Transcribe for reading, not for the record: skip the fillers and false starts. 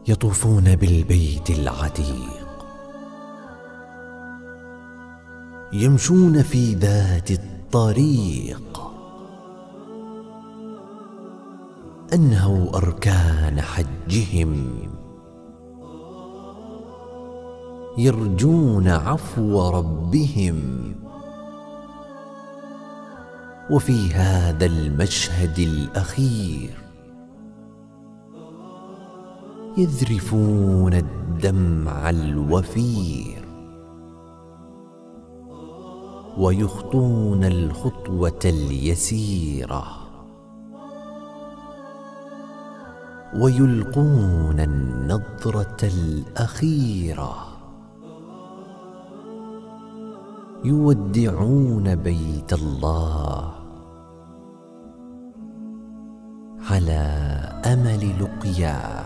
يطوفون بالبيت العتيق، يمشون في ذات الطريق، أنهوا أركان حجهم، يرجون عفو ربهم. وفي هذا المشهد الأخير يذرفون الدمع الوفير، ويخطون الخطوة اليسيرة، ويلقون النظرة الأخيرة، يودعون بيت الله على أمل لقياه.